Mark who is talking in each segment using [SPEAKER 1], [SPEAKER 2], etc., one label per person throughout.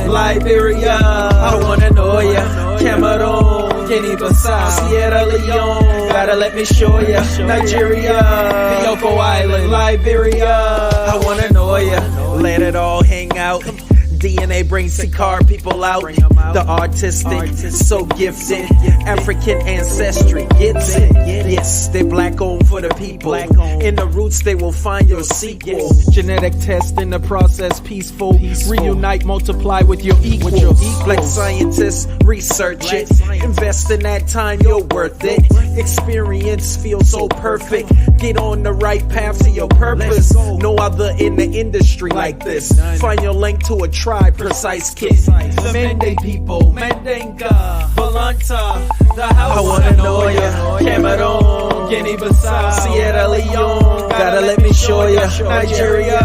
[SPEAKER 1] Island, Liberia, I wanna know ya. Cameroon, Guinea-Bissau, Sierra Leone, gotta let me show ya. Nigeria, Bioko Island, Liberia, I wanna know ya. Let it all hang out. DNA brings cigar people out. The artistic, so gifted. African ancestry gets it. Yes, they black owned for the people. In the roots, they will find your sequel. Genetic test in the process, peaceful. Reunite, multiply with your equals. Black scientists, research it. Invest in that time, you're worth it. Experience feels so perfect. Get on the right path to your purpose. No other in the industry like this. Find your link to a tribe, precise kid. Mende people, Mendenga, Volanta, the house. I wanna know ya. Cameroon, Guinea-Bissau, Sierra Leone, gotta let me show ya. Nigeria,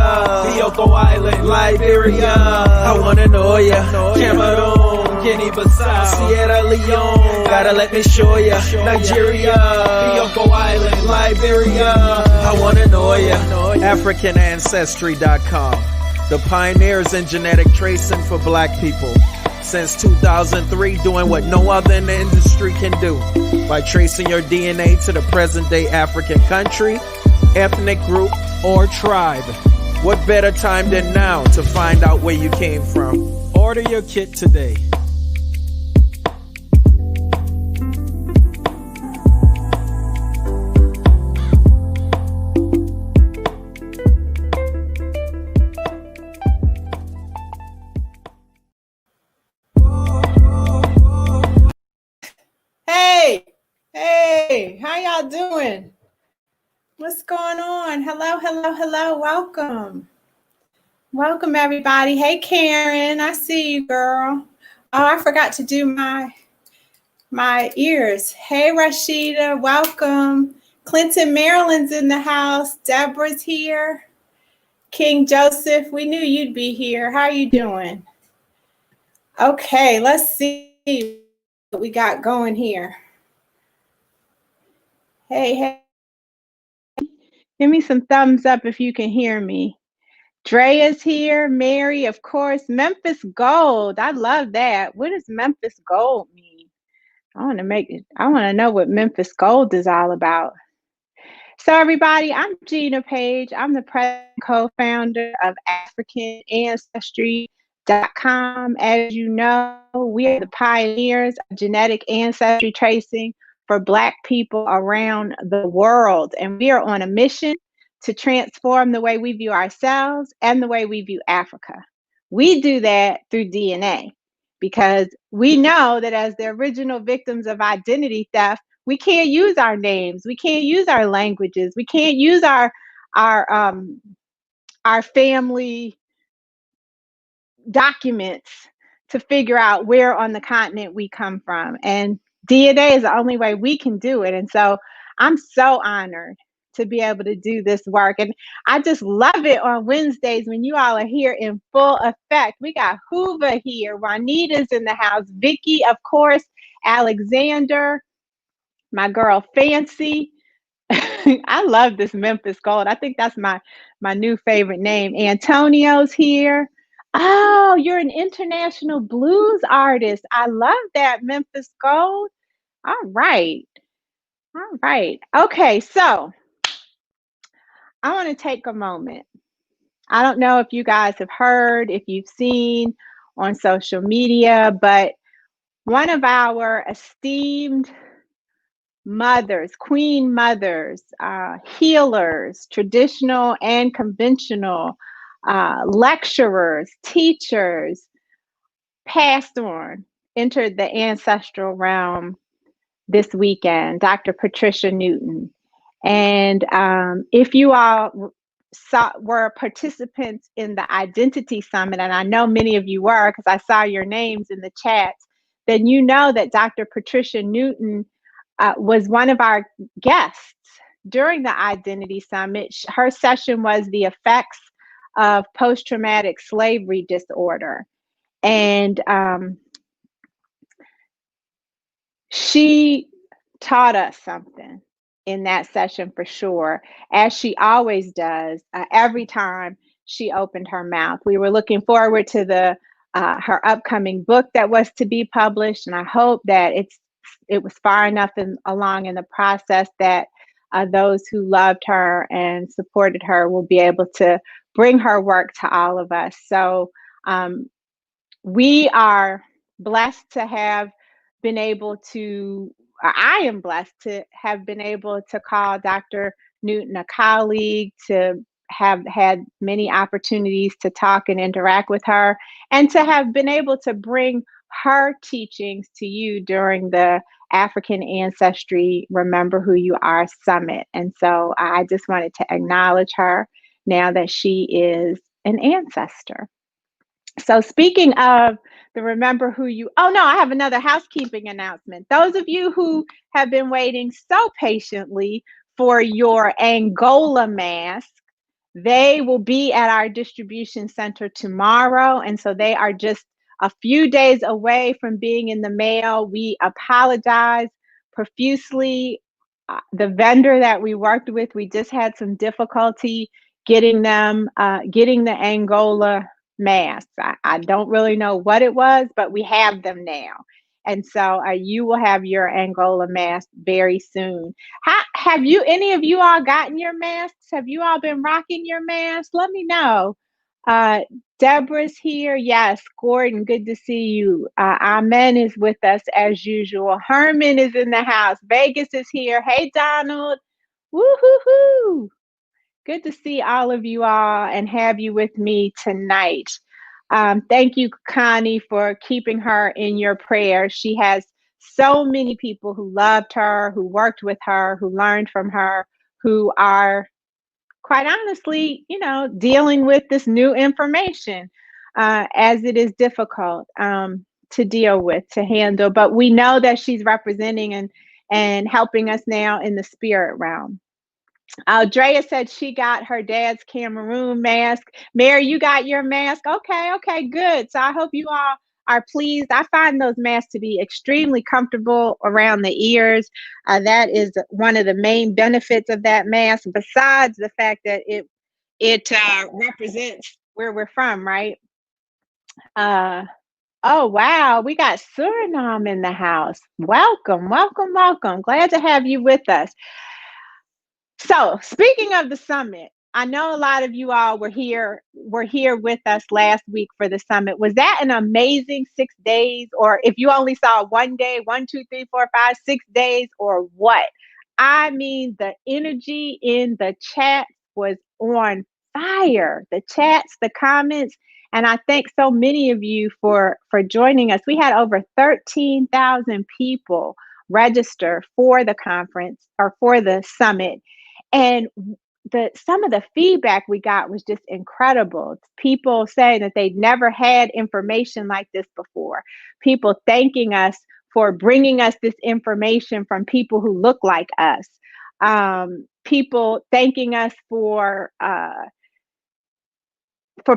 [SPEAKER 1] Bioko Island, Liberia, I wanna know ya. Cameroon, Guinea-Bissau, Sierra Leone, gotta let me show ya. Nigeria, Bioko Island, Liberia, I wanna know ya. AfricanAncestry.com, the pioneers in genetic tracing for black people. Since 2003, doing what no other in the industry can do by tracing your DNA to the present day African country, ethnic group, or tribe. What better time than now to find out where you came from? Order your kit today.
[SPEAKER 2] Hey, how y'all doing? What's going on? Hello. Welcome, everybody. Hey, Karen, I see you, girl. Oh, I forgot to do my ears. Hey, Rashida, welcome. Clinton, Maryland's in the house. Deborah's here. King Joseph, we knew you'd be here. How you doing? Okay, let's see what we got going here. Hey. Give me some thumbs up if you can hear me. Drea's here. Mary, of course. Memphis Gold. I love that. What does Memphis Gold mean? I want to know what Memphis Gold is all about. So everybody, I'm Gina Page. I'm the president and co-founder of AfricanAncestry.com. As you know, we are the pioneers of genetic ancestry tracing for Black people around the world. And we are on a mission to transform the way we view ourselves and the way we view Africa. We do that through DNA because we know that as the original victims of identity theft, we can't use our names, we can't use our languages, we can't use our family documents to figure out where on the continent we come from. And DNA is the only way we can do it. And so I'm so honored to be able to do this work. And I just love it on Wednesdays when you all are here in full effect. We got Hoover here, Juanita's in the house, Vicky, of course, Alexander, my girl Fancy. I love this Memphis Gold. I think that's my new favorite name. Antonio's here. Oh, you're an international blues artist. I love that, Memphis Gold. All right. Okay, so I want to take a moment. I don't know if you guys have heard, if you've seen on social media, but one of our esteemed mothers, queen mothers, healers, traditional and conventional, lecturers, teachers, passed on, entered the ancestral realm this weekend, Dr. Patricia Newton. And if you all were participants in the Identity Summit, and I know many of you were because I saw your names in the chat, then you know that Dr. Patricia Newton was one of our guests during the Identity Summit. Her session was the effects of post-traumatic slavery disorder. And she taught us something in that session for sure, as she always does every time she opened her mouth. We were looking forward to the her upcoming book that was to be published, and I hope that it was far enough along in the process that those who loved her and supported her will be able to bring her work to all of us. So um, we are blessed to have been able to, I am blessed to have been able to call Dr. Newton a colleague, to have had many opportunities to talk and interact with her, and to have been able to bring her teachings to you during the African Ancestry Remember Who You Are Summit. And so I just wanted to acknowledge her now that she is an ancestor. So speaking of the Remember Who You, oh no, I have another housekeeping announcement. Those of you who have been waiting so patiently for your Angola mask, they will be at our distribution center tomorrow. And so they are just a few days away from being in the mail. We apologize profusely. The vendor that we worked with, we just had some difficulty getting getting the Angola masks. I don't really know what it was, but we have them now. And so you will have your Angola mask very soon. Have any of you all gotten your masks? Have you all been rocking your masks? Let me know. Uh, Deborah's here. Yes, Gordon, good to see you. Amen is with us as usual. Herman is in the house. Vegas is here. Hey, Donald. Woo-hoo-hoo. Good to see all of you all and have you with me tonight. Thank you, Connie, for keeping her in your prayers. She has so many people who loved her, who worked with her, who learned from her, who are, quite honestly, dealing with this new information as it is difficult to deal with, to handle. But we know that she's representing and helping us now in the spirit realm. Drea said she got her dad's Cameroon mask. Mary, you got your mask? Okay, good. So I hope you all are pleased. I find those masks to be extremely comfortable around the ears. That is one of the main benefits of that mask, besides the fact that it represents where we're from, right? Oh, wow. We got Suriname in the house. Welcome. Glad to have you with us. So speaking of the summit, I know a lot of you all were here with us last week for the summit. Was that an amazing 6 days? Or if you only saw one day, 1, 2, 3, 4, 5, 6 days, or what? I mean, the energy in the chat was on fire. The chats, the comments, and I thank so many of you for joining us. We had over 13,000 people register for the conference or for the summit. And some of the feedback we got was just incredible. People saying that they'd never had information like this before. People thanking us for bringing us this information from people who look like us. People thanking us for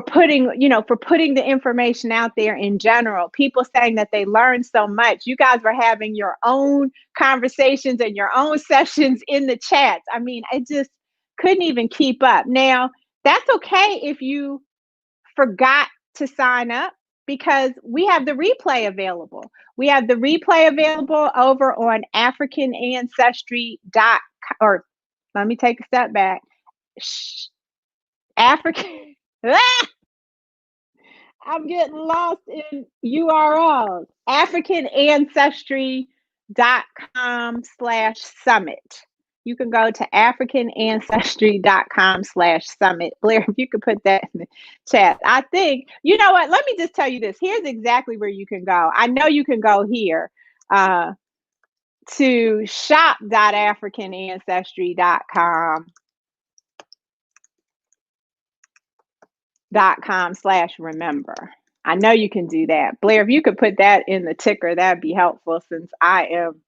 [SPEAKER 2] putting the information out there in general. People saying that they learned so much. You guys were having your own conversations and your own sessions in the chats. I mean, I just couldn't even keep up. Now, that's okay if you forgot to sign up, because we have the replay available. We have the replay available over on AfricanAncestry.com, or let me take a step back. African I'm getting lost in URLs. AfricanAncestry.com/summit. You can go to AfricanAncestry.com/summit. Blair, if you could put that in the chat. I think, you know what? Let me just tell you this. Here's exactly where you can go. I know you can go here to shop.africanancestry.com/remember. I know you can do that. Blair, if you could put that in the ticker, that'd be helpful, since I am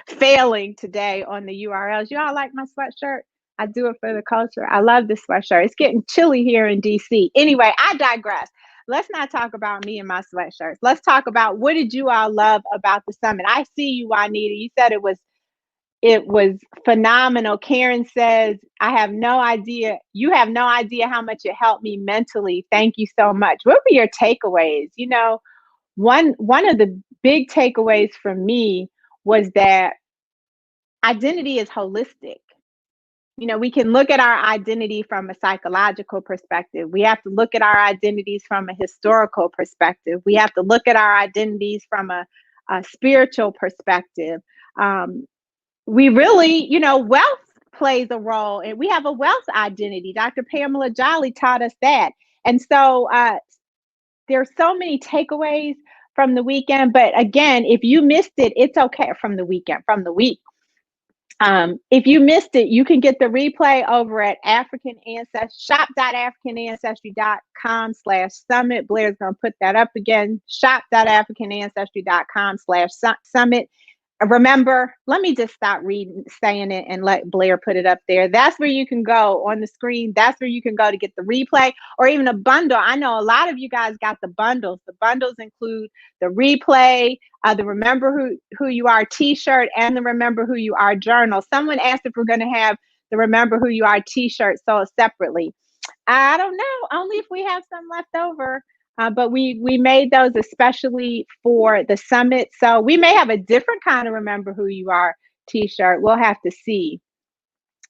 [SPEAKER 2] failing today on the URLs. You all like my sweatshirt? I do it for the culture. I love this sweatshirt. It's getting chilly here in DC. Anyway, I digress. Let's not talk about me and my sweatshirts. Let's talk about, what did you all love about the summit? I see you, Juanita. You said it It was phenomenal. Karen says, I have no idea. You have no idea how much it helped me mentally. Thank you so much. What were your takeaways? You know, one of the big takeaways for me was that identity is holistic. You know, we can look at our identity from a psychological perspective. We have to look at our identities from a historical perspective. We have to look at our identities from a spiritual perspective. We really, you know, wealth plays a role, and we have a wealth identity. Dr. Pamela Jolly taught us that. And so there's so many takeaways from the weekend. But again, if you missed it, it's okay. From the weekend, from the week. If you missed it, you can get the replay over at shop.africanancestry.com/summit. Blair's going to put that up again. shop.africanancestry.com/summit. Remember, let me just stop saying it and let Blair put it up there. That's where you can go on the screen. That's where you can go to get the replay or even a bundle. I know a lot of you guys got the bundles. The bundles include the replay, the Remember Who You Are t-shirt, and the Remember Who You Are journal. Someone asked if we're going to have the Remember Who You Are t-shirt sold separately. I don't know, only if we have some left over. But we made those especially for the summit. So we may have a different kind of Remember Who You Are t-shirt. We'll have to see.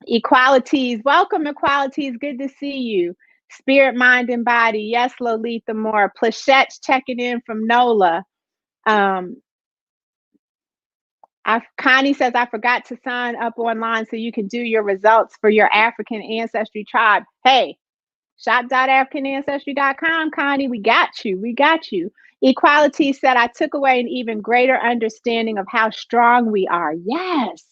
[SPEAKER 2] Equalities. Welcome, Equalities. Good to see you. Spirit, Mind, and Body. Yes, Lolita Moore. Plachette's checking in from NOLA. Connie says, I forgot to sign up online so you can do your results for your African ancestry tribe. Hey, shop.africanancestry.com, Connie. We got you. We got you. Equality said, I took away an even greater understanding of how strong we are. Yes.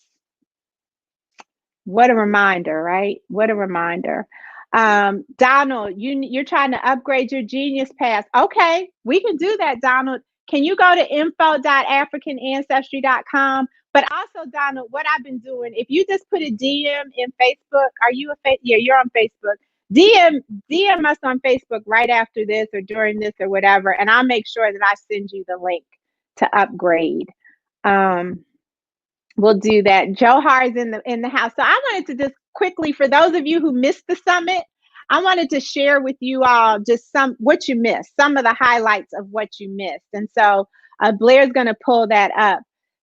[SPEAKER 2] What a reminder, right? What a reminder. Donald, you're trying to upgrade your Genius Pass. Okay, we can do that, Donald. Can you go to info.africanancestry.com? But also, Donald, what I've been doing, if you just put a DM in Facebook, yeah, you're on Facebook. DM us on Facebook right after this or during this or whatever, and I'll make sure that I send you the link to upgrade. We'll do that. Johar's in the house. So I wanted to just quickly, for those of you who missed the summit, I wanted to share with you all just what you missed, some of the highlights of what you missed. And so Blair's going to pull that up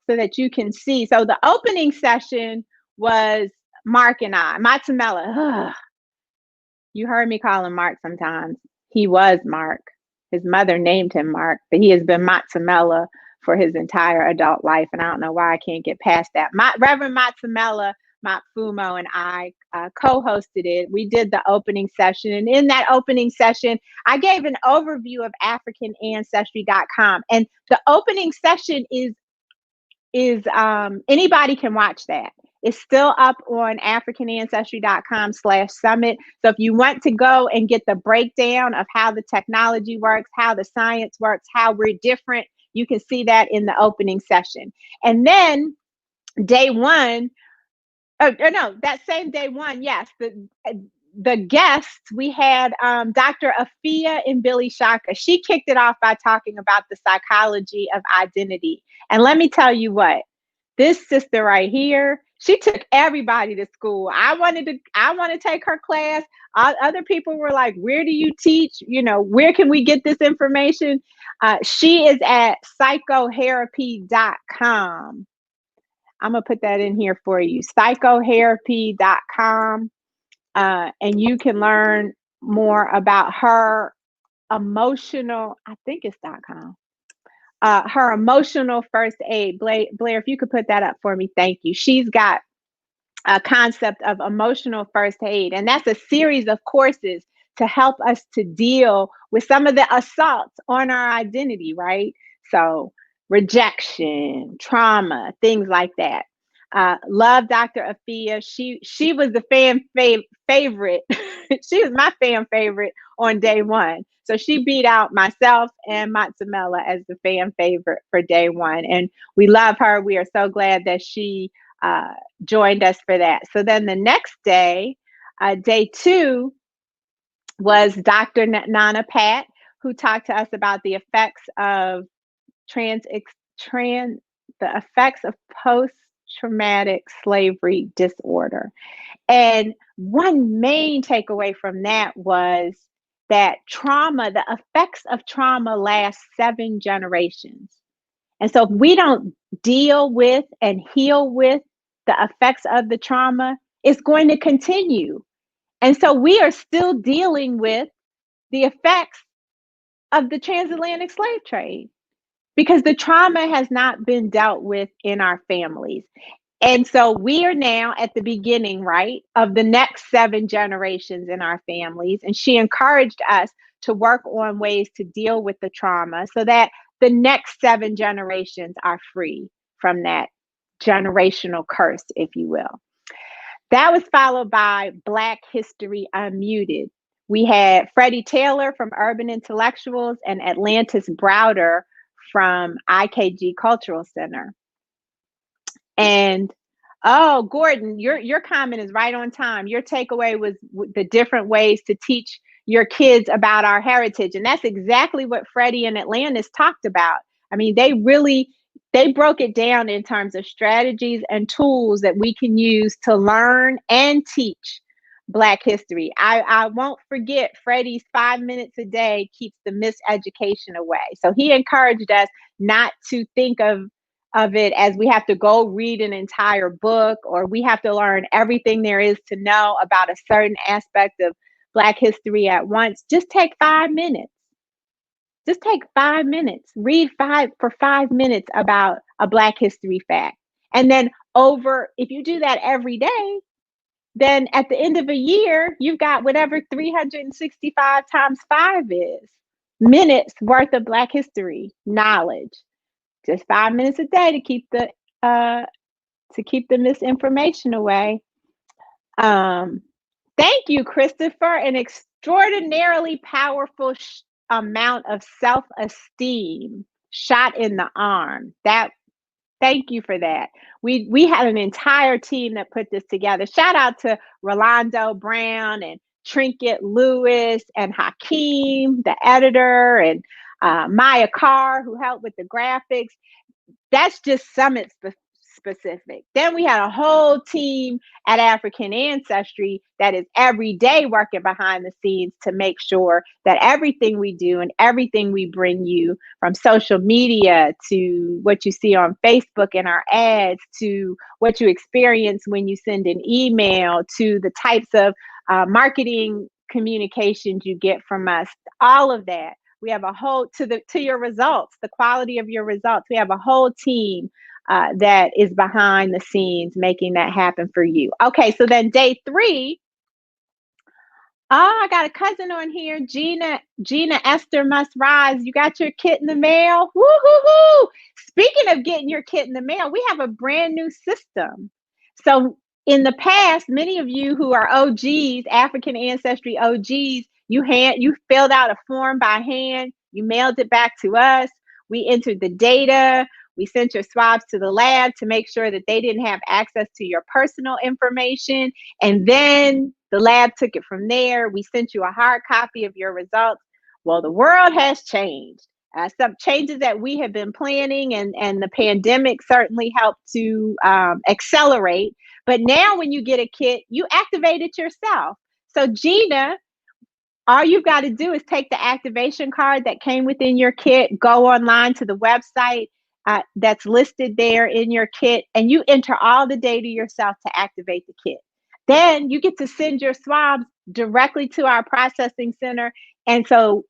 [SPEAKER 2] so that you can see. So the opening session was Mark and I, Matsamela. You heard me call him Mark sometimes. He was Mark. His mother named him Mark, but he has been Matsamela for his entire adult life. And I don't know why I can't get past that. Reverend Matsamela, Matfumo, and I co-hosted it. We did the opening session. And in that opening session, I gave an overview of AfricanAncestry.com. And the opening session is anybody can watch that. It's still up on AfricanAncestry.com/summit. So if you want to go and get the breakdown of how the technology works, how the science works, how we're different, you can see that in the opening session. And then day one, that same day one, yes, the guests, we had Dr. Afia and Billy Shaka. She kicked it off by talking about the psychology of identity. And let me tell you what, this sister right here, she took everybody to school. I want to take her class. Other people were like, where do you teach? You know, where can we get this information? She is at psychotherapy.com. I'm going to put that in here for you, psychotherapy.com. And you can learn more about her emotional, I think it's .com. Her emotional first aid. Blair, if you could put that up for me, thank you. She's got a concept of emotional first aid, and that's a series of courses to help us to deal with some of the assaults on our identity, right? So rejection, trauma, things like that. Love Dr. Afia. She was the fan favorite. She was my fan favorite on day one. So she beat out myself and Matsamela as the fan favorite for day one. And we love her. We are so glad that she joined us for that. So then the next day, day two, was Dr. Nana Pat, who talked to us about the effects of post traumatic slavery disorder. And one main takeaway from that was that trauma, the effects of trauma last 7 generations. And so if we don't deal with and heal with the effects of the trauma, it's going to continue. And so we are still dealing with the effects of the transatlantic slave trade because the trauma has not been dealt with in our families. And so we are now at the beginning, right, of the next 7 generations in our families. And she encouraged us to work on ways to deal with the trauma so that the next 7 generations are free from that generational curse, if you will. That was followed by Black History Unmuted. We had Freddie Taylor from Urban Intellectuals and Atlantis Browder from IKG Cultural Center. And oh, Gordon, your comment is right on time. Your takeaway was the different ways to teach your kids about our heritage. And that's exactly what Freddie and Atlantis talked about. I mean, they broke it down in terms of strategies and tools that we can use to learn and teach Black history. I won't forget Freddie's 5 minutes a day keeps the miseducation away. So he encouraged us not to think of it as we have to go read an entire book or we have to learn everything there is to know about a certain aspect of Black history at once. Just take 5 minutes. Just take 5 minutes. Read for 5 minutes about a Black history fact. And then if you do that every day, then at the end of a year, you've got whatever 365 times 5 is minutes worth of Black history knowledge. Just 5 minutes a day to keep the misinformation away. Thank you, Christopher. An extraordinarily powerful amount of self-esteem shot in the arm. Thank you for that. We had an entire team that put this together. Shout out to Rolando Brown and Trinket Lewis and Hakeem, the editor, and Maya Carr, who helped with the graphics. That's just summit specific. Then we had a whole team at African Ancestry that is every day working behind the scenes to make sure that everything we do and everything we bring you, from social media to what you see on Facebook in our ads, to what you experience when you send an email, to the types of marketing communications you get from us, all of that. We have a whole, to your results, the quality of your results. We have a whole team that is behind the scenes making that happen for you. Okay, so then day 3. Oh, I got a cousin on here, Gina Esther Must Rise. You got your kit in the mail? Woo-hoo-hoo! Speaking of getting your kit in the mail, we have a brand new system. So in the past, many of you who are OGs, African Ancestry OGs, you filled out a form by hand, you mailed it back to us, we entered the data, we sent your swabs to the lab to make sure that they didn't have access to your personal information, and then the lab took it from there. We sent you a hard copy of your results. Well, the world has changed. Some changes that we have been planning and the pandemic certainly helped to accelerate. But now when you get a kit, you activate it yourself. So Gina, all you've got to do is take the activation card that came within your kit, go online to the website that's listed there in your kit, and you enter all the data yourself to activate the kit. Then you get to send your swabs directly to our processing center. And so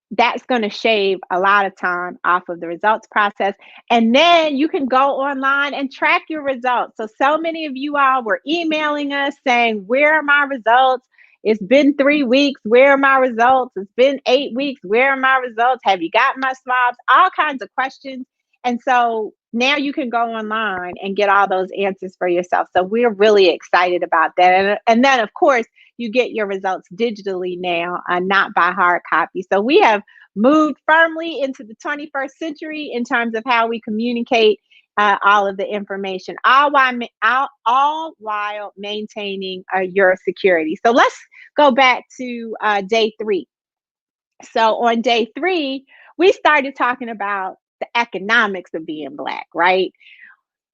[SPEAKER 2] that's going to shave a lot of time off of the results process. And then you can go online and track your results. So many of you all were emailing us saying, where are my results? It's been 3 weeks. Where are my results? It's been 8 weeks. Where are my results? Have you got my swabs? All kinds of questions. And so now you can go online and get all those answers for yourself. So we're really excited about that. And then, of course, you get your results digitally now, not by hard copy. So we have moved firmly into the 21st century in terms of how we communicate all of the information, all while maintaining your security. So let's go back to day 3. So on day 3, we started talking about the economics of being Black, right?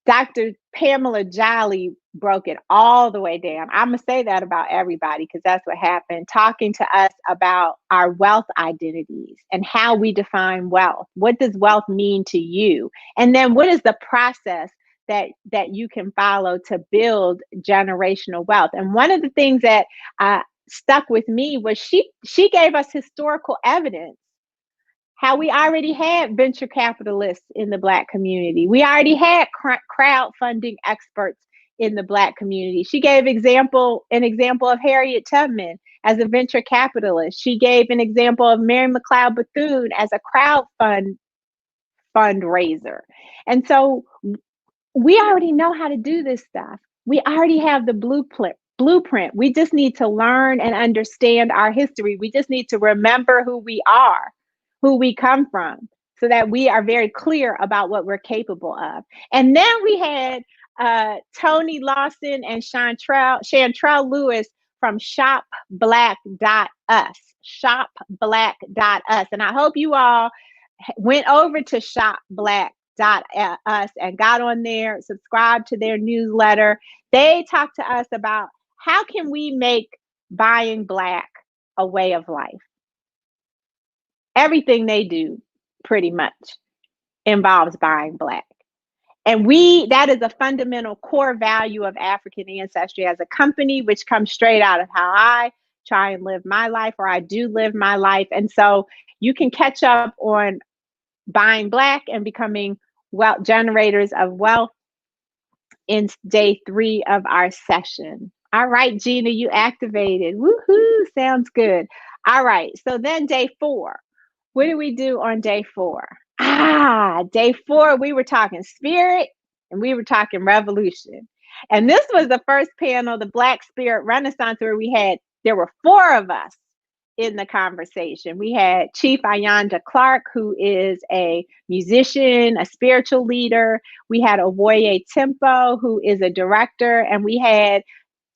[SPEAKER 2] Dr. Pamela Jolly broke it all the way down. I'm going to say that about everybody because that's what happened, talking to us about our wealth identities and how we define wealth. What does wealth mean to you? And then what is the process that you can follow to build generational wealth? And one of the things that stuck with me was she gave us historical evidence how we already had venture capitalists in the Black community. We already had crowdfunding experts in the Black community. She gave an example of Harriet Tubman as a venture capitalist. She gave an example of Mary McLeod Bethune as a fundraiser. And so we already know how to do this stuff. We already have the blueprint. We just need to learn and understand our history. We just need to remember who we are, who we come from, so that we are very clear about what we're capable of. And then we had Tony Lawson and Chantrell Lewis from shopblack.us. Shopblack.us. And I hope you all went over to shopblack.us and got on there, subscribed to their newsletter. They talked to us about how can we make buying Black a way of life. Everything they do pretty much involves buying Black. And that is a fundamental core value of African ancestry as a company, which comes straight out of how I try and live my life, or I do live my life. And so you can catch up on buying Black and becoming generators of wealth in day 3 of our session. All right, Gina, you activated. Woohoo, sounds good. All right, so then day 4. What do we do on day 4? Day 4, we were talking spirit and we were talking revolution. And this was the first panel, the Black Spirit Renaissance, where there were 4 of us in the conversation. We had Chief Ayanda Clark, who is a musician, a spiritual leader. We had Owoye Tempo, who is a director, and we had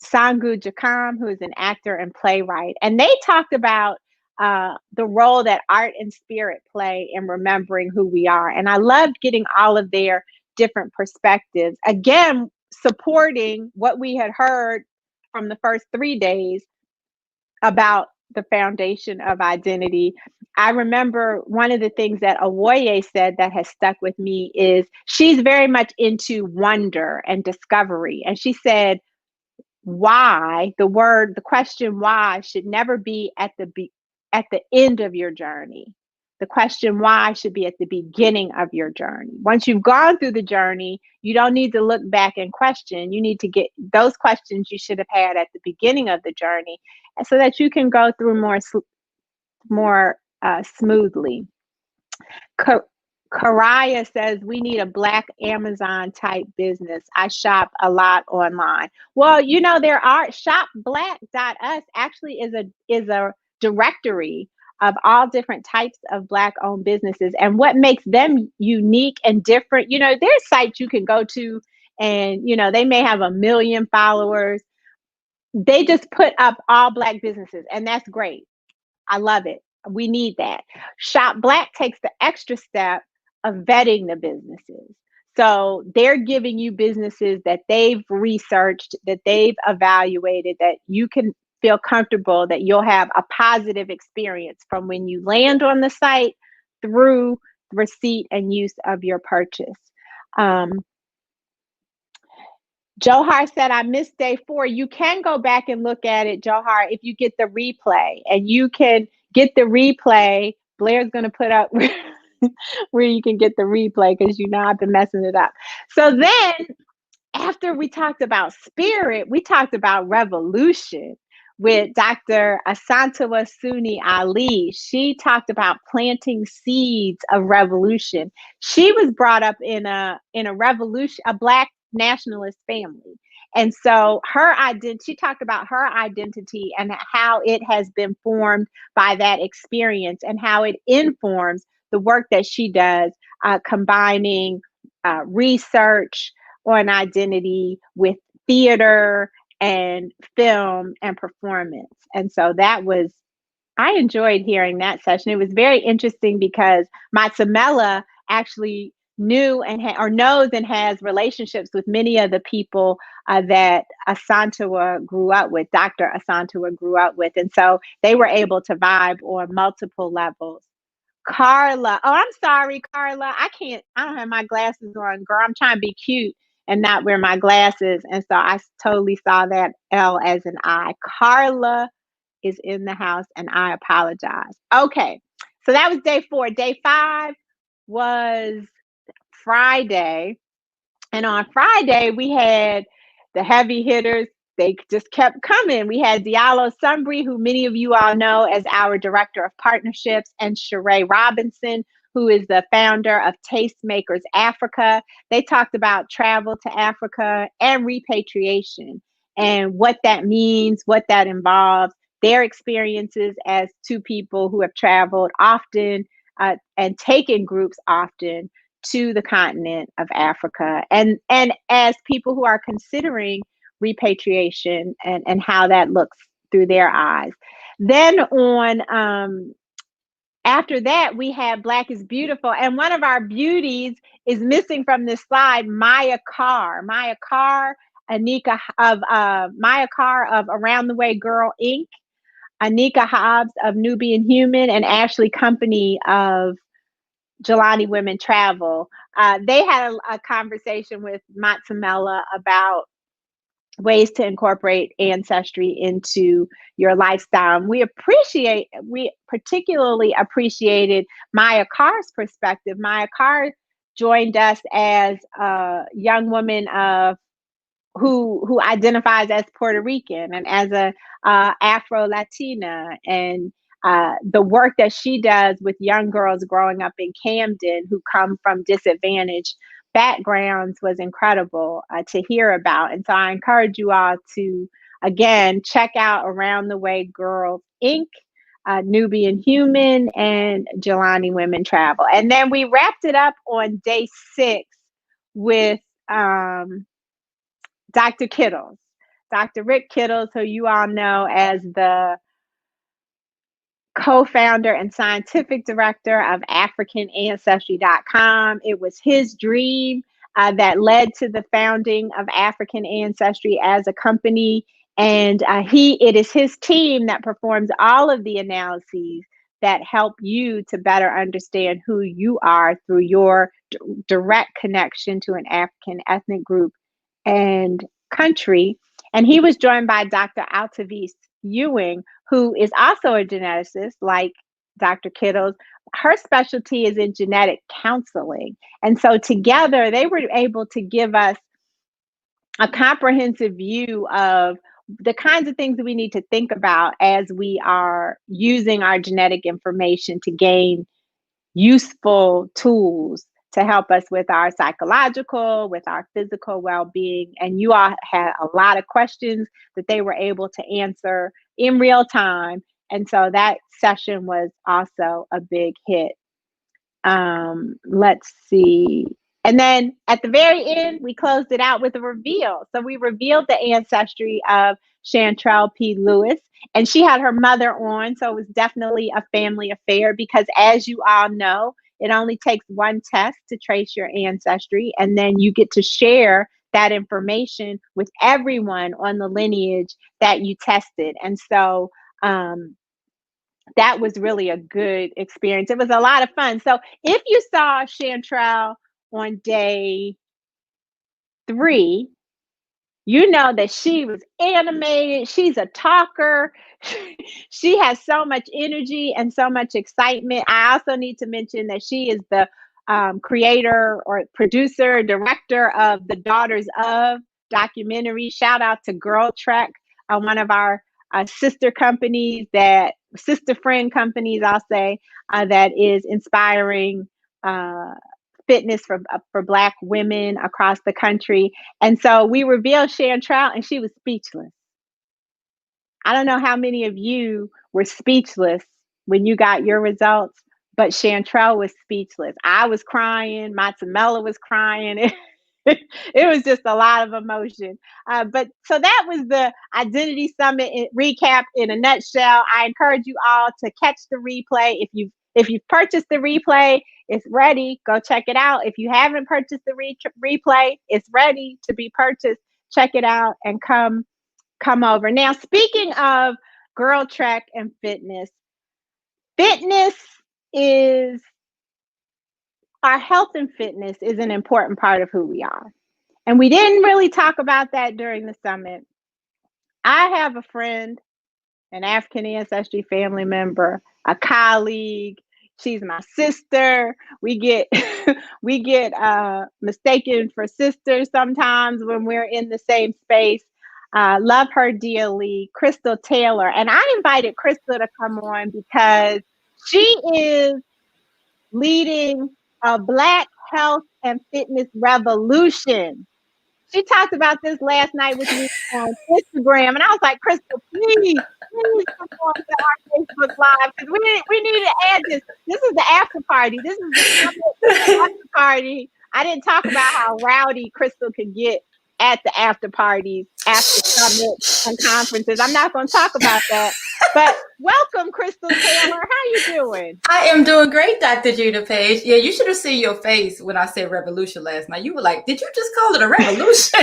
[SPEAKER 2] Sangu Jakam, who is an actor and playwright. And they talked about the role that art and spirit play in remembering who we are. And I loved getting all of their different perspectives. Again, supporting what we had heard from the first 3 days about the foundation of identity. I remember one of the things that Owoye said that has stuck with me is she's very much into wonder and discovery. And she said, why, the question why should never be at the end of your journey. The question why should be at the beginning of your journey. Once you've gone through the journey, you don't need to look back and question. You need to get those questions you should have had at the beginning of the journey, so that you can go through more smoothly. Karaya says, we need a Black Amazon type business. I shop a lot online. Well, there are shopblack.us actually is a directory of all different types of Black owned businesses, and what makes them unique and different. There's sites you can go to and, they may have 1 million followers. They just put up all Black businesses, and that's great. I love it. We need that. Shop Black takes the extra step of vetting the businesses. So they're giving you businesses that they've researched, that they've evaluated, that you can feel comfortable that you'll have a positive experience from when you land on the site through receipt and use of your purchase. Johar said, I missed day 4. You can go back and look at it, Johar, if you get the replay. And you can get the replay. Blair's going to put up where you can get the replay, because I've been messing it up. So then after we talked about spirit, we talked about revolution with Dr. Asantewa Suni Ali. She talked about planting seeds of revolution. She was brought up in a revolution, a Black nationalist family. And so she talked about her identity and how it has been formed by that experience, and how it informs the work that she does, combining research on identity with theater and film and performance. And so I enjoyed hearing that session. It was very interesting because Matsamela actually knew and or knows and has relationships with many of the people that Asantewa grew up with, Dr. Asantewa grew up with. And so they were able to vibe on multiple levels. Carla. Oh, I'm sorry, Carla. I don't have my glasses on. Girl, I'm trying to be cute and not wear my glasses. And so I totally saw that L as an I. Carla is in the house and I apologize. Okay. So that was day 4. Day 5 was Friday. And on Friday, we had the heavy hitters. They just kept coming. We had Diallo Sumbri, who many of you all know as our Director of Partnerships, and Sheree Robinson, who is the founder of Tastemakers Africa. They talked about travel to Africa and repatriation and what that means, what that involves, their experiences as two people who have traveled often and taken groups often to the continent of Africa, and as people who are considering repatriation and how that looks through their eyes. Then on after that, we have Black is Beautiful, and one of our beauties is missing from this slide, Maya Carr. Maya Carr, Maya Carr of Around the Way Girl Inc., Anika Hobbs of Nubian Human, and Ashley Company of Jelani Women Travel. They had a conversation with Matsamela about ways to incorporate ancestry into your lifestyle. And we particularly appreciated Maya Carr's perspective. Maya Carr joined us as a young woman of who identifies as Puerto Rican and as a Afro Latina, and the work that she does with young girls growing up in Camden who come from disadvantaged backgrounds was incredible to hear about. And so I encourage you all to again check out Around the Way Girls Inc., Nubian Human, and Jelani Women Travel. And then we wrapped it up on day 6 with Dr. Kittles, Dr. Rick Kittles, who you all know as the co-founder and scientific director of AfricanAncestry.com. It was his dream that led to the founding of African Ancestry as a company. And it is his team that performs all of the analyses that help you to better understand who you are through your direct connection to an African ethnic group and country. And he was joined by Dr. Altavis Ewing, who is also a geneticist like Dr. Kittles. Her specialty is in genetic counseling. And so together they were able to give us a comprehensive view of the kinds of things that we need to think about as we are using our genetic information to gain useful tools to help us with our psychological, with our physical well-being. And you all had a lot of questions that they were able to answer in real time. And so that session was also a big hit. Let's see. And then at the very end, we closed it out with a reveal. So we revealed the ancestry of Chantrell P. Lewis, and she had her mother on. So it was definitely a family affair because, as you all know, it only takes one test to trace your ancestry, and then you get to share that information with everyone on the lineage that you tested. And so that was really a good experience. It was a lot of fun. So if you saw Chantrell on day 3, you know that she was animated. She's a talker. She has so much energy and so much excitement. I also need to mention that she is the creator or producer, director of the Daughters of documentary. Shout out to Girl Trek, one of our sister companies, sister friend companies, I'll say, that is inspiring fitness for Black women across the country. And so we revealed Chantrell, and she was speechless. I don't know how many of you were speechless when you got your results, but Chantrell was speechless. I was crying. Matsamela was crying. It was just a lot of emotion. But so that was the Identity Summit recap in a nutshell. I encourage you all to catch the replay. If you've purchased the replay, It's ready. Go check it out. If you haven't purchased the replay, it's ready to be purchased. Check it out and come over. Now, speaking of Girl Trek and fitness, fitness is our health, and fitness is an important part of who we are. And we didn't really talk about that during the summit. I have a friend, an African ancestry family member, a colleague. She's my sister. We get we get mistaken for sisters sometimes when we're in the same space. Love her dearly, Krystal Taylor. And I invited Krystal to come on because she is leading a Black health and fitness revolution. She talked about this last night with me on Instagram, and I was like, Krystal, please come on to our Facebook Live because we need to add this. This is the after party. This is the after party. I didn't talk about how rowdy Krystal could get at the after parties, after summits and conferences. I'm not going to talk about that. But welcome, Krystal Taylor. How you doing?
[SPEAKER 3] I am doing great, Dr. Gina Page. Yeah, you should have seen your face when I said revolution last night. You were like, did you just call it a revolution?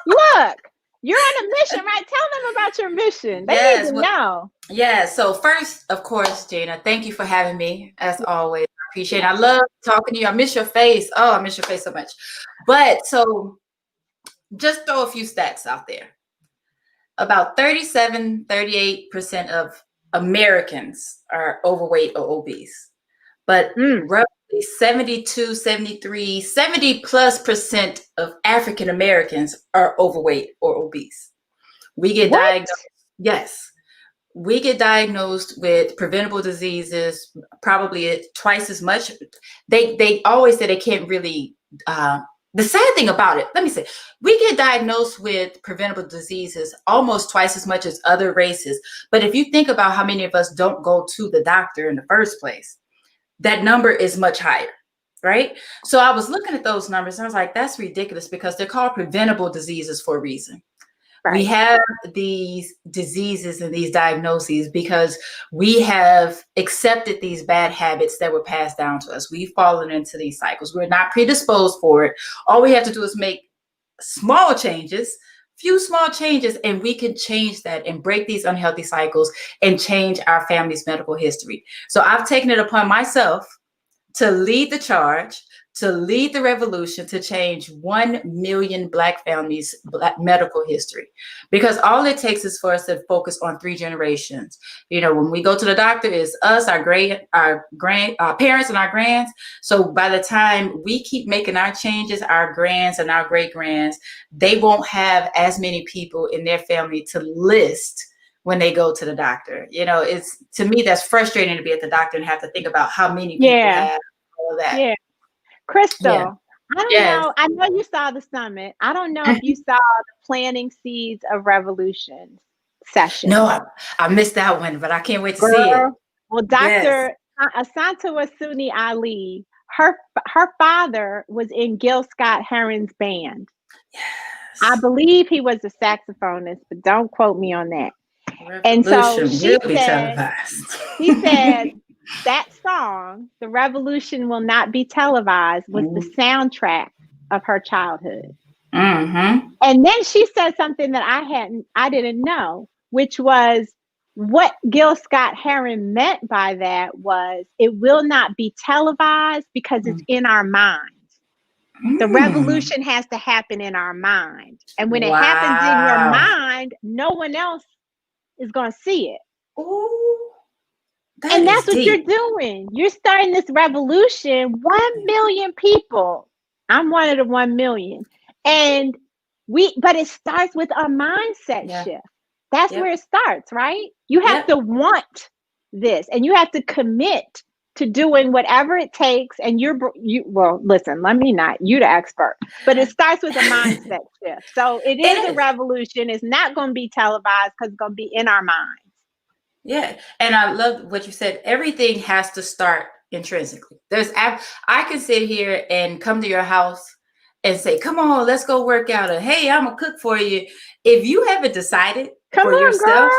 [SPEAKER 2] Look, you're on a mission, right? Tell them about your mission. They need to know.
[SPEAKER 3] Yeah, so first, of course, Gina, thank you for having me, as always. I appreciate it. I love talking to you. I miss your face. Oh, I miss your face so much. But so just throw a few stats out there. About 38% of Americans are overweight or obese, but roughly 72, 73, 70+% of African Americans are overweight or obese. We get diagnosed. Yes. We get diagnosed with preventable diseases, probably twice as much. They always say they can't really, the sad thing about it, let me say, we get diagnosed with preventable diseases almost twice as much as other races. But if you think about how many of us don't go to the doctor in the first place, that number is much higher, right? So I was looking at those numbers and I was like, that's ridiculous because they're called preventable diseases for a reason. Right. We have these diseases and these diagnoses because we have accepted these bad habits that were passed down to us. We've fallen into these cycles. We're not predisposed for it. All we have to do is make small changes, few small changes, and we can change that and break these unhealthy cycles and change our family's medical history. So I've taken it upon myself to lead the charge, to lead the revolution, to change 1 million Black families' Black medical history. Because all it takes is for us to focus on 3 generations. You know, when we go to the doctor, it's us, our parents and our grands. So by the time we keep making our changes, our grands and our great grands, they won't have as many people in their family to list when they go to the doctor. You know, it's, to me, that's frustrating to be at the doctor and have to think about how many people have all of that.
[SPEAKER 2] Yeah. Krystal, I don't know. I know you saw the summit. I don't know if you saw the Planting Seeds of Revolution session.
[SPEAKER 3] No, I missed that one, but I can't wait to see it.
[SPEAKER 2] Well, Dr. Asante Wasuni Ali, her father was in Gil Scott-Heron's band.
[SPEAKER 3] Yes.
[SPEAKER 2] I believe he was a saxophonist, but don't quote me on that. And so she said that song, "The Revolution Will Not Be Televised," was the soundtrack of her childhood.
[SPEAKER 3] Mm-hmm.
[SPEAKER 2] And then she said something that I didn't know, which was what Gil Scott-Heron meant by that was it will not be televised because it's in our mind. The revolution has to happen in our mind. And when it happens in your mind, no one else is going to see it.
[SPEAKER 3] Ooh.
[SPEAKER 2] And that's what you're doing. You're starting this revolution. 1 million people. I'm one of the 1 million. And but it starts with a mindset shift. That's where it starts, right? You have to want this and you have to commit to doing whatever it takes. And well, listen, you the expert, but it starts with a mindset shift. So it is a revolution. It's not going to be televised because it's going to be in our minds.
[SPEAKER 3] Yeah. And I love what you said. Everything has to start intrinsically. I can sit here and come to your house and say, come on, let's go work out. Or, hey, I'm going to cook for you. If you haven't decided for yourself,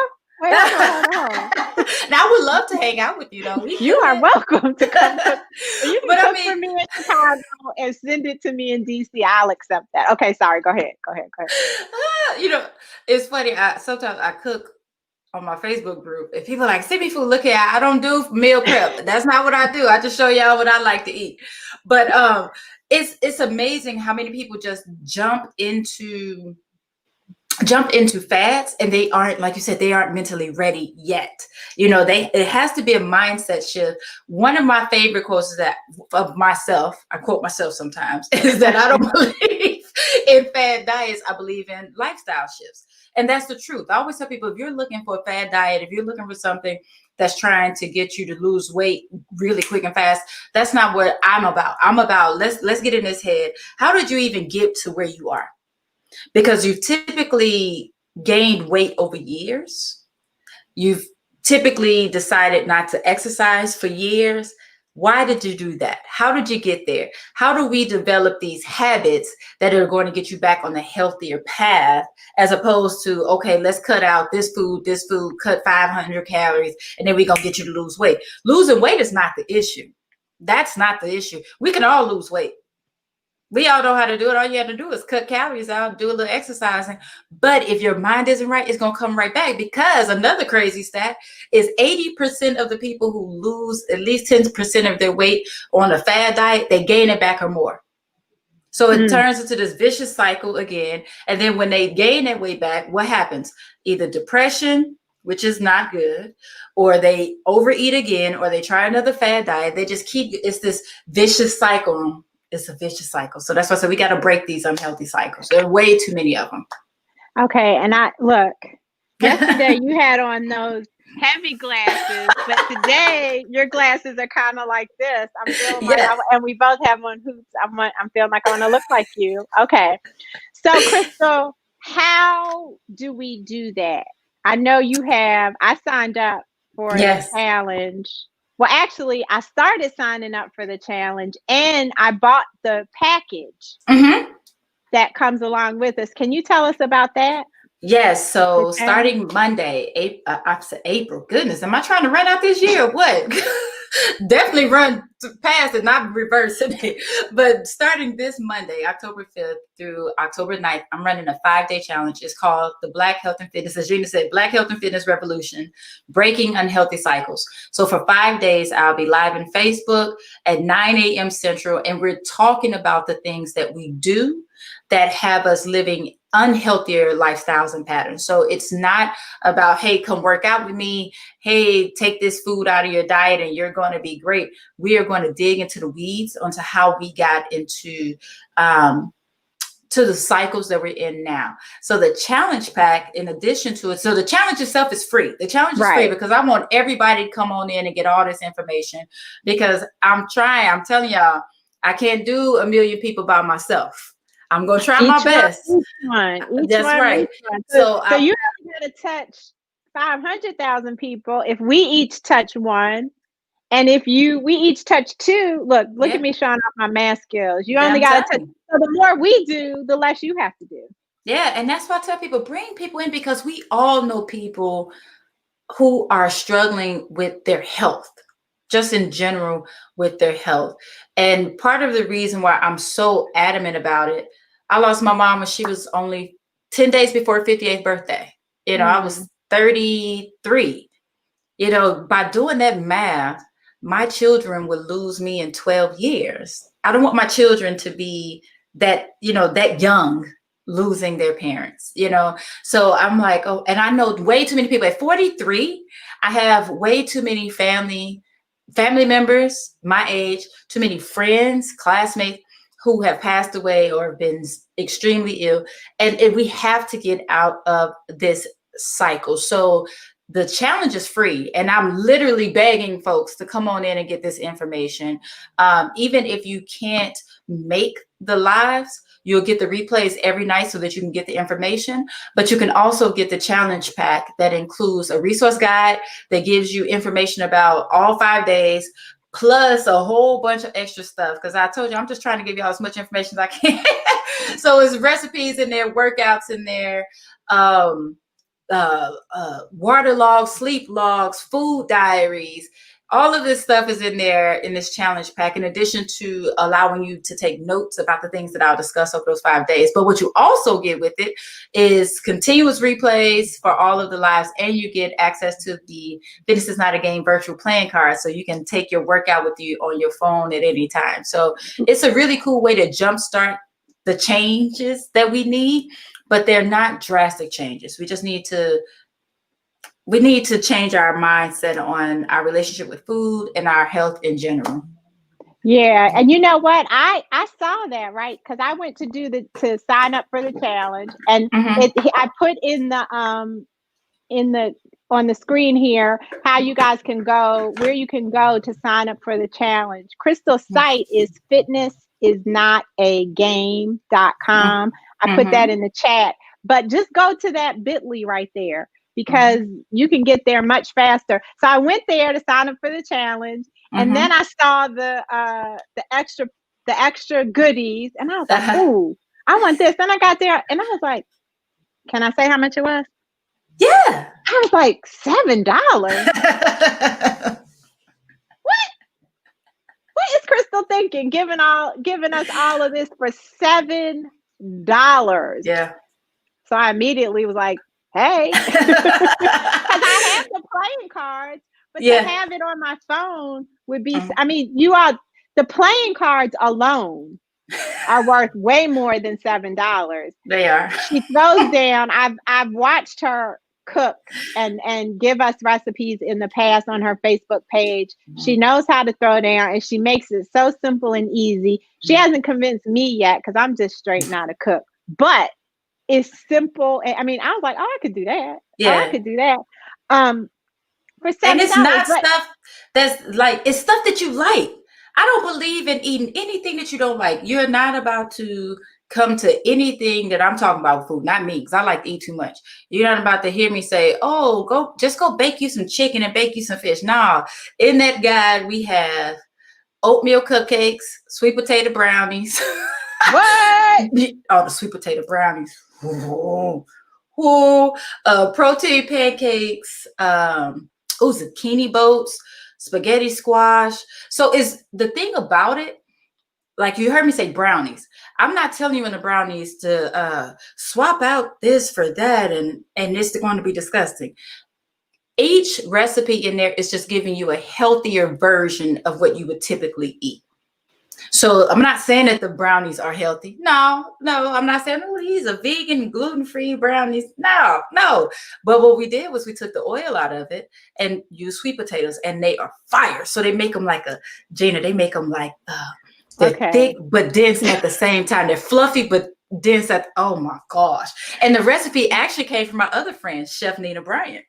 [SPEAKER 2] Wait, hold on.
[SPEAKER 3] Now I would love to hang out with you though.
[SPEAKER 2] You are welcome to come cook. You can
[SPEAKER 3] But I
[SPEAKER 2] cook
[SPEAKER 3] mean,
[SPEAKER 2] for me in Chicago and send it to me in DC. I'll accept that. Okay, sorry. Go ahead.
[SPEAKER 3] you know, it's funny. Sometimes I cook on my Facebook group, and people are like, send me food. Look here, I don't do meal prep. That's not what I do. I just show y'all what I like to eat. But it's amazing how many people just jump into fads, and they aren't, like you said, they aren't mentally ready yet. It has to be a mindset shift. One of my favorite quotes is that of myself, I quote myself sometimes, is that I don't believe in fad diets. I believe in lifestyle shifts. And that's the truth. I always tell people, if you're looking for a fad diet, if you're looking for something that's trying to get you to lose weight really quick and fast, that's not what I'm about. I'm about, let's get in this head. How did you even get to where you are? Because you've typically gained weight over years. You've typically decided not to exercise for years. Why did you do that? How did you get there? How do we develop these habits that are going to get you back on the healthier path, as opposed to, okay, let's cut out this food, cut 500 calories, and then we're going to get you to lose weight. Losing weight is not the issue. That's not the issue. We can all lose weight. We all know how to do it. All you have to do is cut calories out, do a little exercising. But if your mind isn't right, it's going to come right back, because another crazy stat is 80% of the people who lose at least 10% of their weight on a fad diet, they gain it back or more. So it turns into this vicious cycle again. And then when they gain that weight back, what happens? Either depression, which is not good, or they overeat again, or they try another fad diet. They just it's this vicious cycle. It's a vicious cycle. So that's why I said we got to break these unhealthy cycles. There are way too many of them.
[SPEAKER 2] Okay. And yesterday you had on those heavy glasses, but today your glasses are kind of like this. I'm feeling like, and we both have on hoops. I'm feeling like I want to look like you. Okay. So Krystal, how do we do that? I know I signed up for the challenge. Well, actually, I started signing up for the challenge, and I bought the package that comes along with us. Can you tell us about that?
[SPEAKER 3] Yes. So starting Monday, April. Goodness, am I trying to run out this year or what? Definitely run past it, not reversing it. But starting this Monday, October 5th through October 9th, I'm running a 5-day challenge. It's called the Black Health and Fitness, as Gina said, Black Health and Fitness Revolution, Breaking Unhealthy Cycles. So for 5 days, I'll be live in Facebook at 9 a.m. Central, and we're talking about the things that we do that have us living unhealthier lifestyles and patterns. So it's not about, hey, come work out with me. Hey, take this food out of your diet and you're going to be great. We are going to dig into the weeds onto how we got into to the cycles that we're in now. So the challenge pack, in addition to it, so the challenge itself is free. The challenge is free because I want everybody to come on in and get all this information, because I'm telling y'all, I can't do 1 million people by myself. I'm going to try my best. That's right.
[SPEAKER 2] So you only got to touch 500,000 people if we each touch one. And if we each touch 2, look at me showing off my math skills. You only got to touch. So the more we do, the less you have to do.
[SPEAKER 3] Yeah. And that's why I tell people, bring people in, because we all know people who are struggling with their health, just in general with their health. And part of the reason why I'm so adamant about it, I lost my mom when she was only 10 days before her 58th birthday. I was 33. By doing that math, my children would lose me in 12 years. I don't want my children to be that young, losing their parents, So I'm like, oh, and I know way too many people at 43. I have way too many family members my age, too many friends, classmates who have passed away or have been extremely ill. And we have to get out of this cycle. So the challenge is free. And I'm literally begging folks to come on in and get this information. Even if you can't make the lives, you'll get the replays every night so that you can get the information. But you can also get the challenge pack that includes a resource guide that gives you information about all 5 days, plus a whole bunch of extra stuff. Because I told you, I'm just trying to give y'all as much information as I can. So it's recipes in there, workouts in there, water logs, sleep logs, food diaries. All of this stuff is in there in this challenge pack, in addition to allowing you to take notes about the things that I'll discuss over those 5 days. But what you also get with it is continuous replays for all of the lives, and you get access to the Fitness is Not a Game virtual playing card, so you can take your workout with you on your phone at any time. So it's a really cool way to jumpstart the changes that we need, but they're not drastic changes. We just need to change our mindset on our relationship with food and our health in general.
[SPEAKER 2] Yeah, and you know what? I saw that, right? Because I went to sign up for the challenge, and I put in the on the screen here how you guys can go, where you can go to sign up for the challenge. Krystal's site is fitnessisnotagame.com. I put that in the chat, but just go to that bit.ly right there, because you can get there much faster. So I went there to sign up for the challenge, and then I saw the extra goodies, and I was like, "Ooh, I want this." And I got there, and I was like, "Can I say how much it was?"
[SPEAKER 3] Yeah.
[SPEAKER 2] I was like, $7. What is Krystal thinking? Giving us all of this for $7.
[SPEAKER 3] Yeah.
[SPEAKER 2] So I immediately was like, hey, because I have the playing cards, but to have it on my phone would be, I mean, the playing cards alone are worth way more than $7.
[SPEAKER 3] They are.
[SPEAKER 2] She throws down. I've watched her cook and give us recipes in the past on her Facebook page. She knows how to throw down, and she makes it so simple and easy. She hasn't convinced me yet, because I'm just straight not a cook, but it's simple. I mean, I was like, oh, I could do that. Yeah, I could do that. For $7,
[SPEAKER 3] and it's not stuff that's like, it's stuff that you like. I don't believe in eating anything that you don't like. You're not about to come to anything that I'm talking about with food, not me, because I like to eat too much. You're not about to hear me say, oh, go bake you some chicken and bake you some fish. No, in that guide, we have oatmeal cupcakes, sweet potato brownies.
[SPEAKER 2] What?
[SPEAKER 3] Oh, the sweet potato brownies. Protein pancakes, zucchini boats, spaghetti squash. So is the thing about it, like you heard me say brownies. I'm not telling you in the brownies to swap out this for that and it's going to be disgusting. Each recipe in there is just giving you a healthier version of what you would typically eat. So I'm not saying that the brownies are healthy. No, I'm not saying, oh, these are vegan, gluten-free brownies. No. But what we did was we took the oil out of it and used sweet potatoes, and they are fire. So they make them like they make them like, they're thick but dense at the same time. They're fluffy but dense oh my gosh. And the recipe actually came from my other friend, Chef Nina Bryant.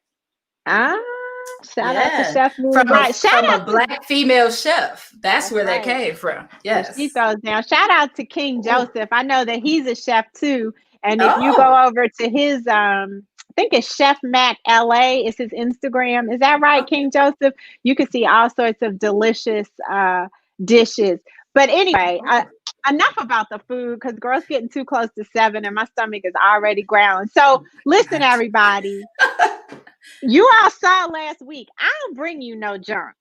[SPEAKER 2] Shout out to Chef Nina Bryant.
[SPEAKER 3] From a Black female chef. That's where that came from. Yes.
[SPEAKER 2] She throws down. Shout out to King Joseph. I know that he's a chef too. And if you go over to his, I think it's Chef Mac LA is his Instagram. Is that right, King Joseph? You can see all sorts of delicious dishes. But anyway, enough about the food, because girls getting too close to 7 and my stomach is already growling. So listen, everybody. You all saw last week, I don't bring you no junk.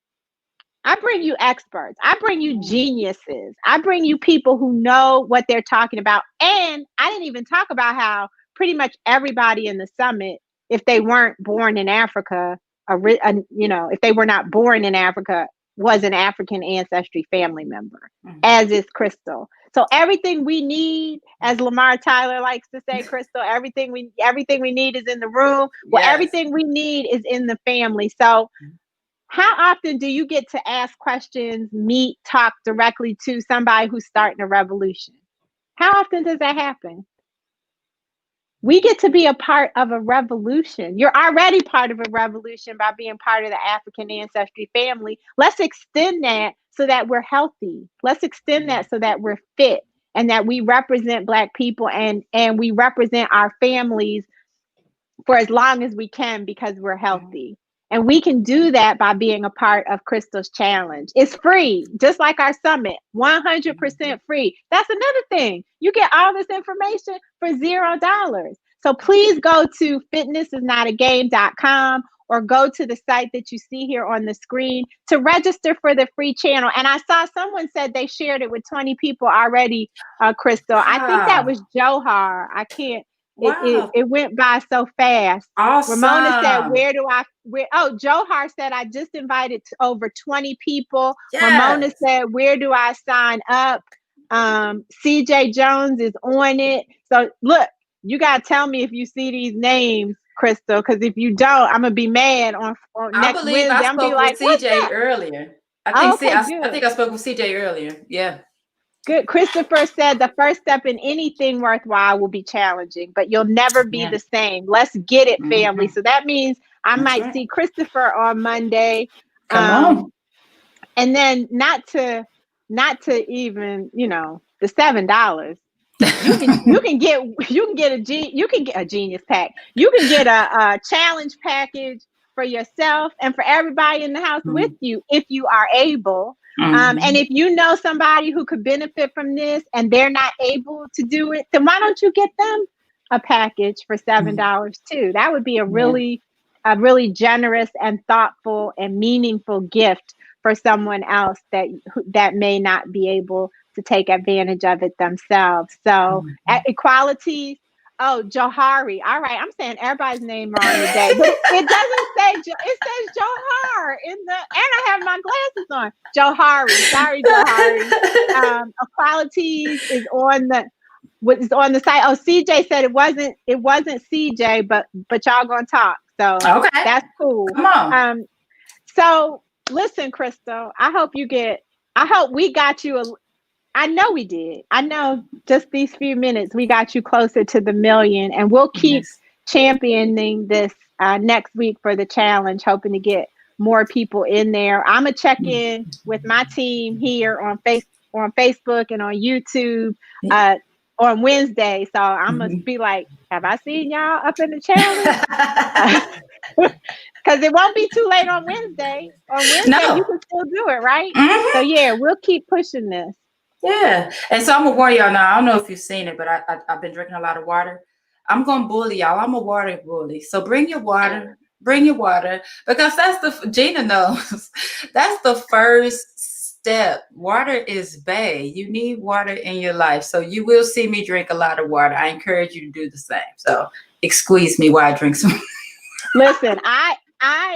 [SPEAKER 2] I bring you experts. I bring you geniuses. I bring you people who know what they're talking about. And I didn't even talk about how pretty much everybody in the summit, if they weren't born in Africa, if they were not born in Africa, was an African ancestry family member, as is Krystal. So everything we need, as Lamar Tyler likes to say, Krystal, everything we need is in the room. Well, everything we need is in the family. So how often do you get to ask questions, talk directly to somebody who's starting a revolution? How often does that happen? We get to be a part of a revolution. You're already part of a revolution by being part of the African ancestry family. Let's extend that so that we're healthy. Let's extend that so that we're fit, and that we represent Black people and we represent our families for as long as we can, because we're healthy. And we can do that by being a part of Krystal's challenge. It's free, just like our summit, 100% free. That's another thing. You get all this information for $0. So please go to fitnessisnotagame.com or go to the site that you see here on the screen to register for the free channel. And I saw someone said they shared it with 20 people already, Krystal. I think that was Johar. I can't,
[SPEAKER 3] Wow.
[SPEAKER 2] it went by so fast.
[SPEAKER 3] Awesome.
[SPEAKER 2] Ramona said, Johar said, I just invited over 20 people.
[SPEAKER 3] Yes.
[SPEAKER 2] Ramona said, where do I sign up? CJ Jones is on it. So look, you got to tell me if you see these names, Krystal, because if you don't, I'm going to be mad on next Wednesday.
[SPEAKER 3] I spoke with CJ earlier. I think I spoke with CJ earlier. Yeah.
[SPEAKER 2] Good. Christopher said the first step in anything worthwhile will be challenging, but you'll never be the same. Let's get it, family. So that means I might see Christopher on Monday.
[SPEAKER 3] Come on.
[SPEAKER 2] And then not to even, the $7. You can get a genius pack. You can get a challenge package for yourself and for everybody in the house with you if you are able. And if you know somebody who could benefit from this and they're not able to do it, then why don't you get them a package for $7 too? That would be a really generous and thoughtful and meaningful gift for someone else that may not be able to take advantage of it themselves. So equality. Oh, Johari. All right, I'm saying everybody's name wrong today, but it doesn't say. It says Johar and I have my glasses on. Johari. Sorry, Johari. Equalities is on the site. Oh, CJ said it wasn't CJ, but y'all gonna talk. So that's cool.
[SPEAKER 3] Come on.
[SPEAKER 2] So listen, Krystal. I hope we got you I know we did. I know just these few minutes, we got you closer to the million, and we'll keep championing this next week for the challenge, hoping to get more people in there. I'm going to check in with my team here on Facebook and on YouTube on Wednesday. So I'm going to be like, have I seen y'all up in the challenge? Because it won't be too late on Wednesday. On Wednesday, you can still do it, right? So yeah, we'll keep pushing this.
[SPEAKER 3] Yeah. And so I'm going to warn y'all now. I don't know if you've seen it, but I've been drinking a lot of water. I'm going to bully y'all. I'm a water bully. So bring your water. Because Gina knows, that's the first step. Water is bae. You need water in your life. So you will see me drink a lot of water. I encourage you to do the same. So squeeze me while I drink some.
[SPEAKER 2] Listen, I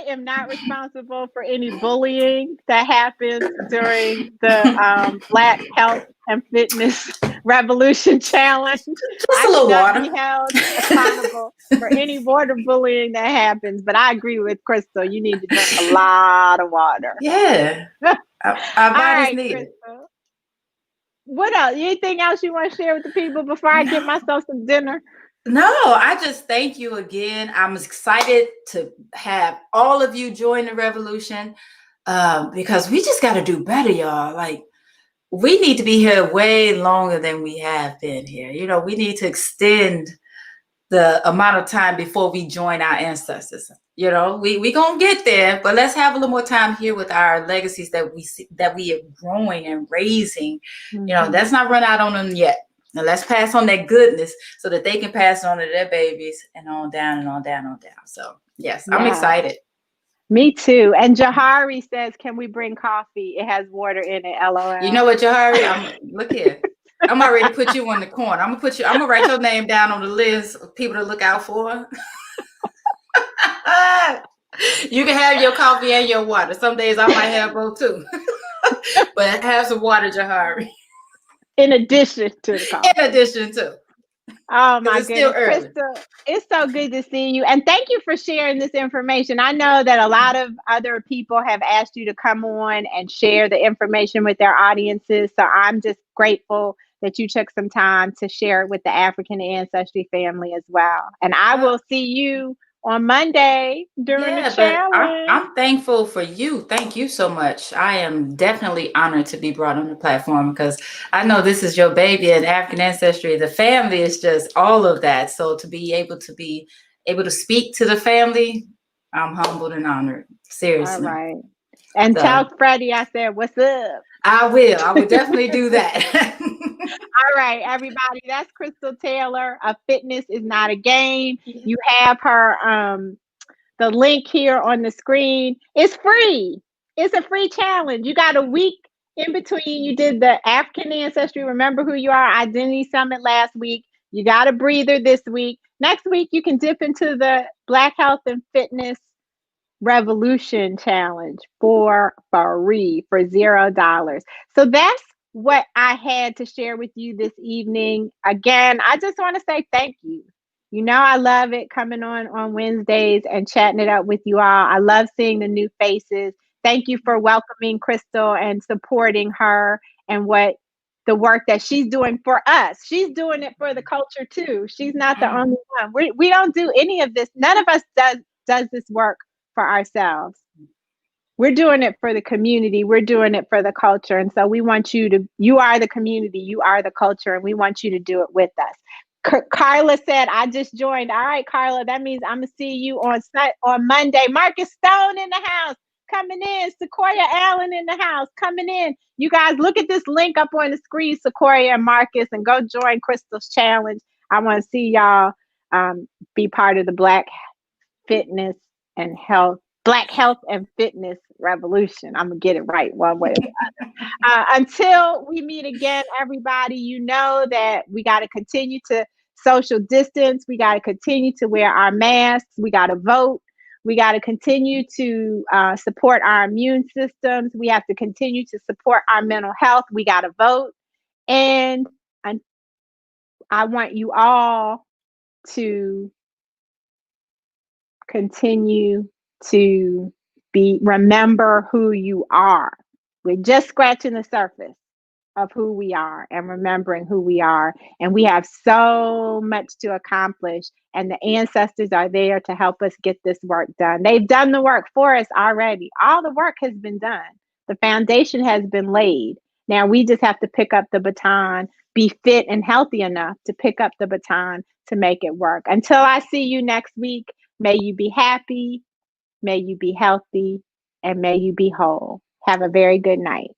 [SPEAKER 2] am not responsible for any bullying that happens during the Black Health and Fitness Revolution Challenge.
[SPEAKER 3] Just a little water.
[SPEAKER 2] Be held accountable for any water bullying that happens. But I agree with Krystal. You need to drink a lot of water.
[SPEAKER 3] Yeah. Our bodies need it.
[SPEAKER 2] What else? Anything else you want to share with the people before I get myself some dinner?
[SPEAKER 3] No, I just thank you again. I'm excited to have all of you join the revolution because we just got to do better, y'all. Like, we need to be here way longer than we have been here. We need to extend the amount of time before we join our ancestors. We gonna get there, but let's have a little more time here with our legacies that we are growing and raising. Let's not run out on them yet. Now let's pass on that goodness so that they can pass it on to their babies and on down and on down and on down. So yes, I'm excited.
[SPEAKER 2] Me too. And Johari says, can we bring coffee? It has water in it. LOL.
[SPEAKER 3] You know what, Johari? Look here. I'm already put you on the corner. I'm gonna write your name down on the list of people to look out for. You can have your coffee and your water. Some days I might have both too. But have some water, Johari.
[SPEAKER 2] In addition to the coffee. Oh my goodness, Krystal, it's so good to see you. And thank you for sharing this information. I know that a lot of other people have asked you to come on and share the information with their audiences. So I'm just grateful that you took some time to share it with the African Ancestry family as well. And I will see you on Monday during the challenge.
[SPEAKER 3] I'm thankful for you. Thank you so much. I am definitely honored to be brought on the platform because I know this is your baby and African Ancestry. The family is just all of that. So to be able to speak to the family, I'm humbled and honored. Seriously.
[SPEAKER 2] All right. And tell Freddie I said, what's up?
[SPEAKER 3] I will definitely do that.
[SPEAKER 2] All right, everybody. That's Krystal Taylor. Fitness is not a game. You have her the link here on the screen. It's free. It's a free challenge. You got a week in between. You did the African ancestry, remember who you are, identity summit last week. You got a breather this week. Next week, you can dip into the Black Health and Fitness Revolution Challenge for free for $0. So that's what I had to share with you this evening. Again, I just want to say thank you. You know, I love it coming on Wednesdays and chatting it up with you all. I love seeing the new faces. Thank you for welcoming Krystal and supporting her and what the work that she's doing for us. She's doing it for the culture too. She's not the only one. We don't do any of this. None of us does this work for ourselves. We're doing it for the community. We're doing it for the culture. And so we want you are the community, you are the culture, and we want you to do it with us. Carla said, I just joined. All right, Carla, that means I'm going to see you on Monday. Marcus Stone in the house coming in. Sequoia Allen in the house coming in. You guys look at this link up on the screen, Sequoia and Marcus, and go join Krystal's challenge. I want to see y'all be part of the Black Fitness and Health, Black Health and Fitness Revolution. I'm gonna get it right one way or the other. Until we meet again, everybody, you know that we got to continue to social distance. We got to continue to wear our masks. We got to vote. We got to continue to support our immune systems. We have to continue to support our mental health. We got to vote. And I want you all to continue to remember who you are. We're just scratching the surface of who we are and remembering who we are. And we have so much to accomplish. And the ancestors are there to help us get this work done. They've done the work for us already. All the work has been done. The foundation has been laid. Now we just have to pick up the baton, be fit and healthy enough to pick up the baton to make it work. Until I see you next week, may you be happy, may you be healthy, and may you be whole. Have a very good night.